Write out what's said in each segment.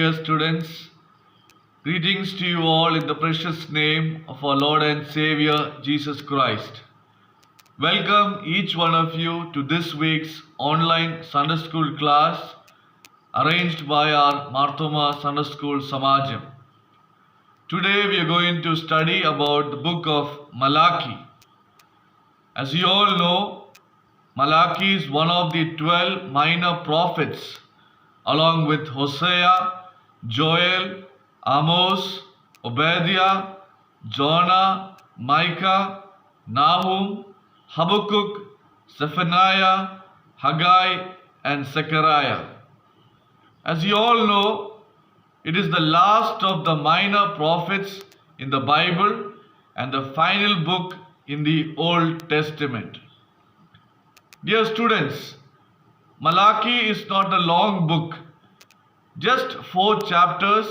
dear students. Greetings to you all in the precious name of our Lord and Savior Jesus Christ. Welcome each one of you to this week's online Sunday School class arranged by our Marthoma Sunday School Samajam. Today we are going to study about the book of Malachi. As you all know, Malachi is one of the 12 minor prophets along with Hosea, Joel, Amos, Obadiah, Jonah, Micah, Nahum, Habakkuk, Zephaniah, Haggai, and Zechariah. As you all know, it is the last of the minor prophets in the Bible and the final book in the Old Testament. Dear students, Malachi is not a long book, just 4 chapters,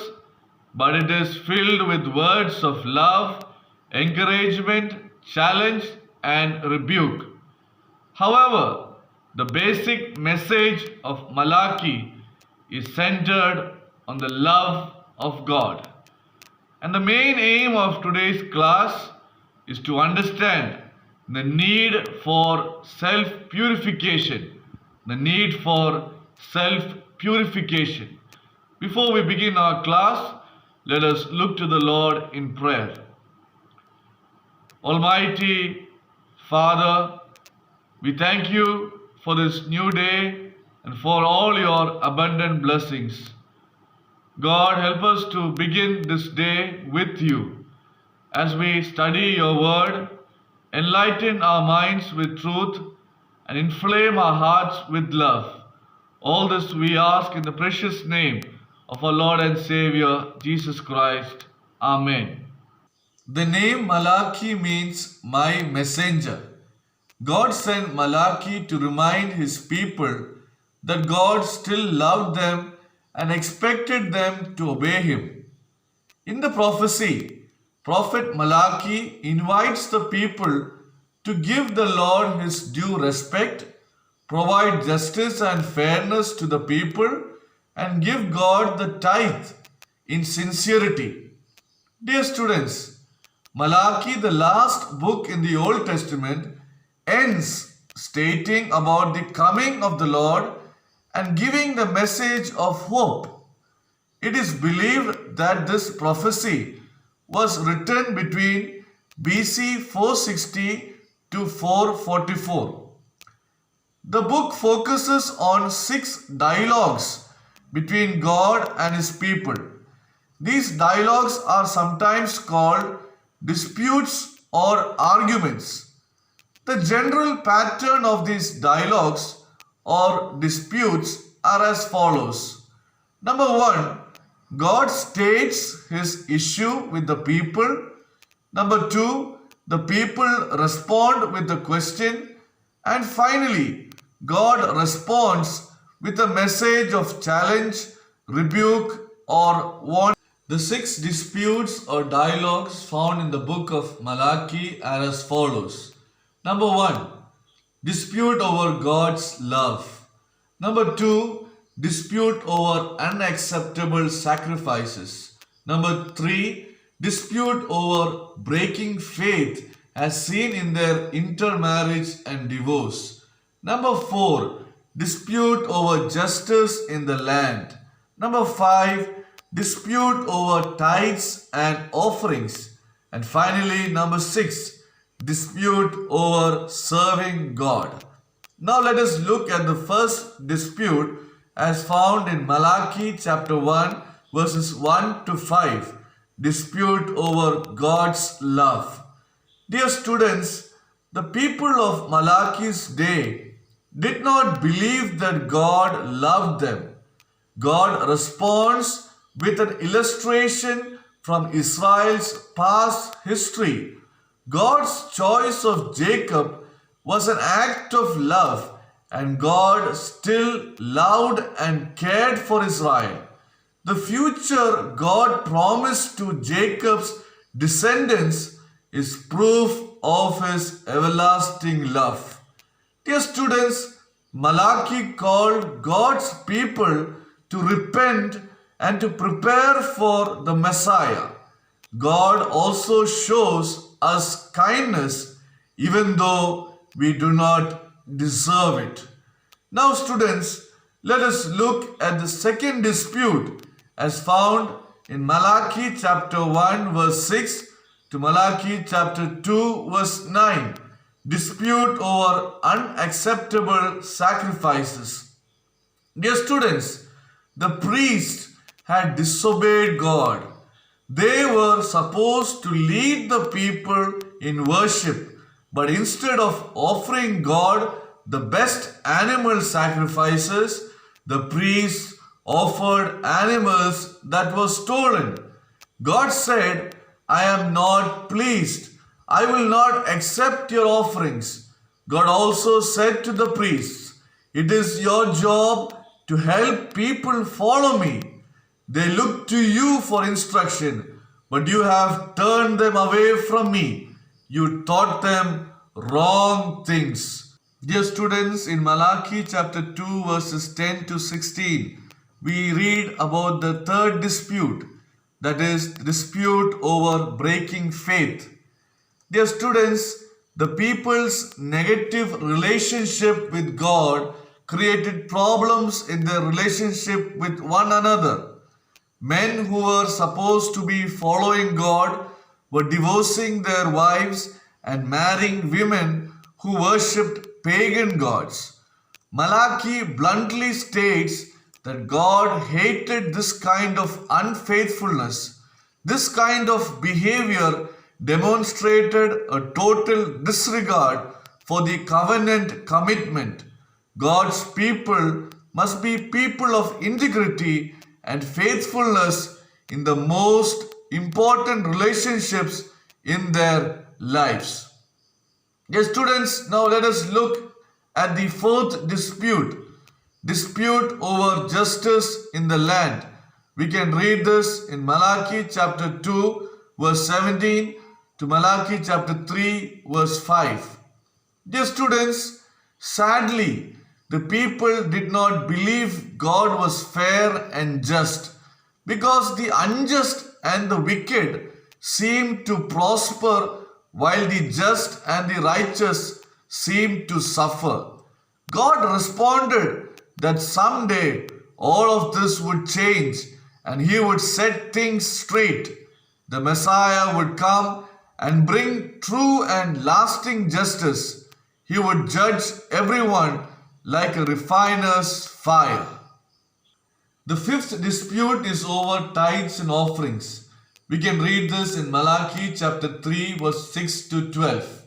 but it is filled with words of love, encouragement, challenge, and rebuke. However, the basic message of Malachi is centered on the love of God. And the main aim of today's class is to understand the need for self-purification. The need for self-purification. Before we begin our class, let us look to the Lord in prayer. Almighty Father, we thank you for this new day and for all your abundant blessings. God, help us to begin this day with you. As we study your word, enlighten our minds with truth and inflame our hearts with love. All this we ask in the precious name of our Lord and Savior, Jesus Christ. Amen. The name Malachi means my messenger. God sent Malachi to remind his people that God still loved them and expected them to obey him. In the prophecy, Prophet Malachi invites the people to give the Lord his due respect, provide justice and fairness to the people, and give God the tithe in sincerity. Dear students, Malachi, the last book in the Old Testament, ends stating about the coming of the Lord and giving the message of hope. It is believed that this prophecy was written between BC 460 to 444. The book focuses on 6 dialogues between God and his people. These dialogues are sometimes called disputes or arguments. The general pattern of these dialogues or disputes are as follows. Number 1, God states his issue with the people. Number 2, the people respond with a question. And finally, God responds with a message of challenge, rebuke, or warning. The 6 disputes or dialogues found in the book of Malachi are as follows. Number 1, dispute over God's love. Number 2, dispute over unacceptable sacrifices. Number 3, dispute over breaking faith as seen in their intermarriage and divorce. Number 4, dispute over justice in the land. Number 5, dispute over tithes and offerings. And finally, number 6, dispute over serving God. Now let us look at the first dispute as found in Malachi chapter 1 verses 1 to 5. Dispute over God's love. Dear students, the people of Malachi's day did not believe that God loved them. God responds with an illustration from Israel's past history. God's choice of Jacob was an act of love, and God still loved and cared for Israel. The future God promised to Jacob's descendants is proof of his everlasting love. Dear students, Malachi called God's people to repent and to prepare for the Messiah. God also shows us kindness even though we do not deserve it. Now, students, let us look at the second dispute as found in Malachi chapter 1 verse 6 to Malachi chapter 2 verse 9. Dispute over unacceptable sacrifices. Dear students, the priests had disobeyed God. They were supposed to lead the people in worship, but instead of offering God the best animal sacrifices, the priests offered animals that were stolen. God said, I am not pleased. I will not accept your offerings. God also said to the priests, it is your job to help people follow me. They look to you for instruction, but you have turned them away from me. You taught them wrong things. Dear students, in Malachi chapter 2 verses 10 to 16, we read about the third dispute, that is, dispute over breaking faith. Dear students, the people's negative relationship with God created problems in their relationship with one another. Men who were supposed to be following God were divorcing their wives and marrying women who worshipped pagan gods. Malachi bluntly states that God hated this kind of unfaithfulness. This kind of behavior demonstrated a total disregard for the covenant commitment. God's people must be people of integrity and faithfulness in the most important relationships in their lives. Yes, students, now let us look at the fourth dispute, dispute over justice in the land. We can read this in Malachi chapter 2 verse 17 to Malachi chapter 3 verse 5. Dear students, sadly, the people did not believe God was fair and just because the unjust and the wicked seemed to prosper while the just and the righteous seemed to suffer. God responded that someday all of this would change and He would set things straight. The Messiah would come and bring true and lasting justice. He would judge everyone like a refiner's fire. The fifth dispute is over tithes and offerings. We can read this in Malachi chapter 3 verse 6 to 12.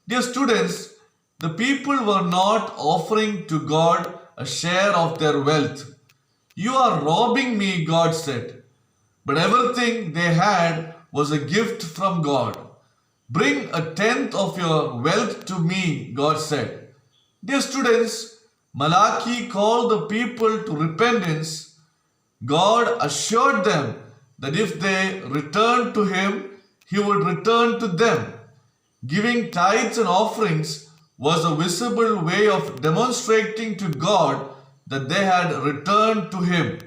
Dear students, the people were not offering to God a share of their wealth. You are robbing me, God said. But everything they had was a gift from God. Bring a tenth of your wealth to me, God said. Dear students, Malachi called the people to repentance. God assured them that if they returned to Him, He would return to them. Giving tithes and offerings was a visible way of demonstrating to God that they had returned to Him.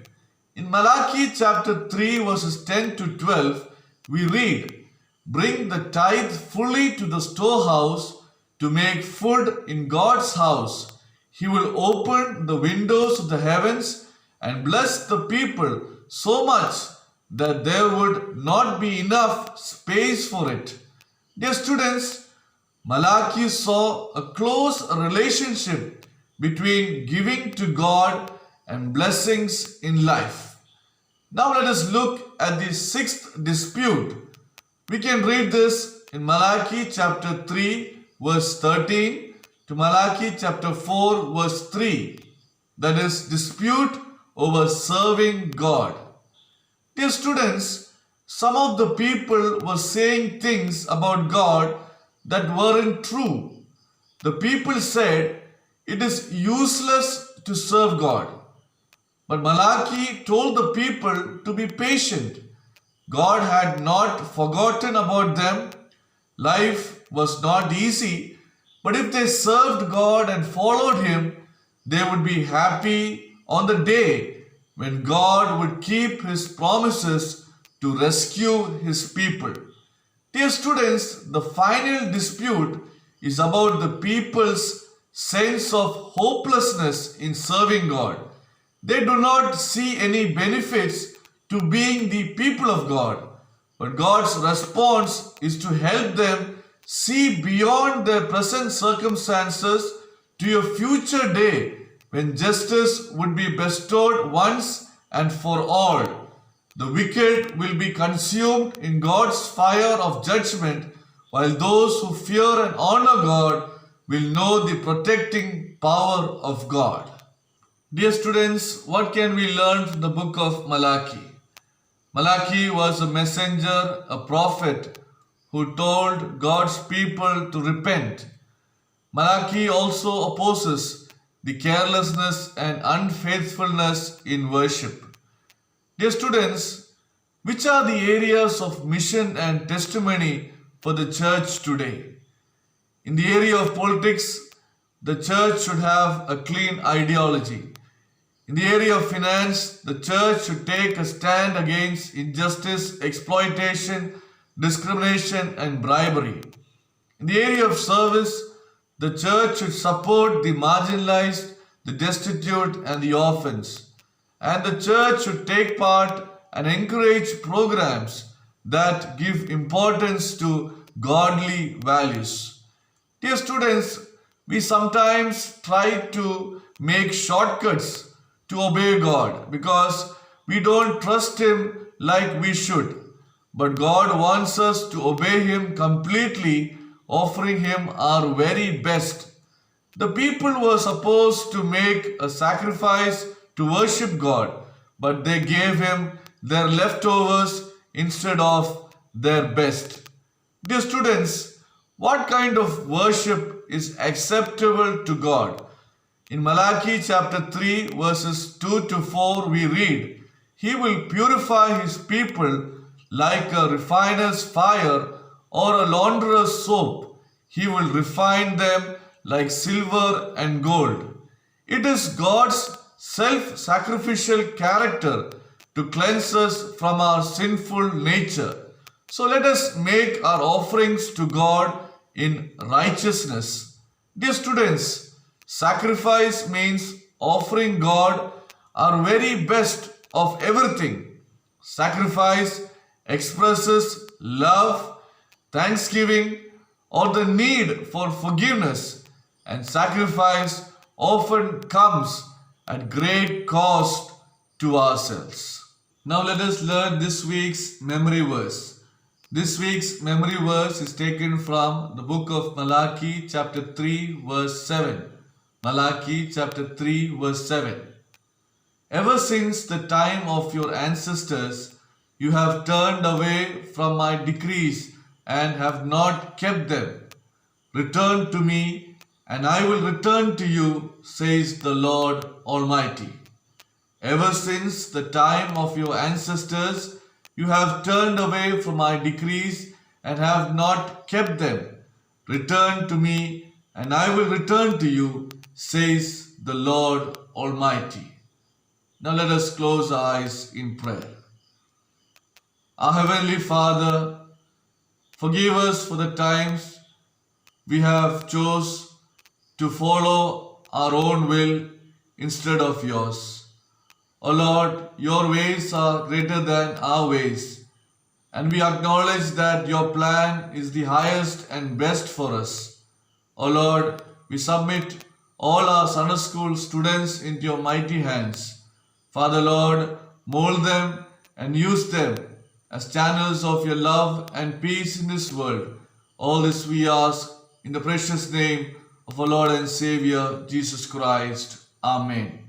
In Malachi chapter 3 verses 10 to 12, we read, bring the tithe fully to the storehouse to make food in God's house. He will open the windows of the heavens and bless the people so much that there would not be enough space for it. Dear students, Malachi saw a close relationship between giving to God and blessings in life. Now let us look at the sixth dispute. We can read this in Malachi chapter 3 verse 13 to Malachi chapter 4 verse 3. That is dispute over serving God. Dear students, some of the people were saying things about God that weren't true. The people said it is useless to serve God. But Malachi told the people to be patient. God had not forgotten about them. Life was not easy, but if they served God and followed Him, they would be happy on the day when God would keep His promises to rescue His people. Dear students, the final dispute is about the people's sense of hopelessness in serving God. They do not see any benefits to being the people of God, but God's response is to help them see beyond their present circumstances to a future day when justice would be bestowed once and for all. The wicked will be consumed in God's fire of judgment, while those who fear and honor God will know the protecting power of God. Dear students, what can we learn from the book of Malachi? Malachi was a messenger, a prophet who told God's people to repent. Malachi also opposes the carelessness and unfaithfulness in worship. Dear students, which are the areas of mission and testimony for the church today? In the area of politics, the church should have a clean ideology. In the area of finance, the church should take a stand against injustice, exploitation, discrimination, and bribery. In the area of service, the church should support the marginalized, the destitute, and the orphans. And the church should take part and encourage programs that give importance to godly values. Dear students, we sometimes try to make shortcuts to obey God because we don't trust Him like we should. But God wants us to obey Him completely, offering Him our very best. The people were supposed to make a sacrifice to worship God, but they gave Him their leftovers instead of their best. Dear students, what kind of worship is acceptable to God? In Malachi chapter 3 verses 2 to 4 we read, He will purify His people like a refiner's fire or a launderer's soap. He will refine them like silver and gold. It is God's self-sacrificial character to cleanse us from our sinful nature. So let us make our offerings to God in righteousness. Dear students, sacrifice means offering God our very best of everything. Sacrifice expresses love, thanksgiving, or the need for forgiveness, and sacrifice often comes at great cost to ourselves. Now let us learn this week's memory verse. This week's memory verse is taken from the book of Malachi chapter 3 verse 7. Malachi chapter 3 verse 7. Ever since the time of your ancestors, you have turned away from my decrees and have not kept them. Return to me, and I will return to you, says the Lord Almighty. Ever since the time of your ancestors, you have turned away from my decrees and have not kept them. Return to me, and I will return to you, says the Lord Almighty. Now let us close our eyes in prayer. Our Heavenly Father, forgive us for the times we have chose to follow our own will instead of yours. O Lord, your ways are greater than our ways, and we acknowledge that your plan is the highest and best for us. O Lord, we submit all our Sunday school students into your mighty hands. Father Lord, mold them and use them as channels of your love and peace in this world. All this we ask in the precious name of our Lord and Savior, Jesus Christ. Amen.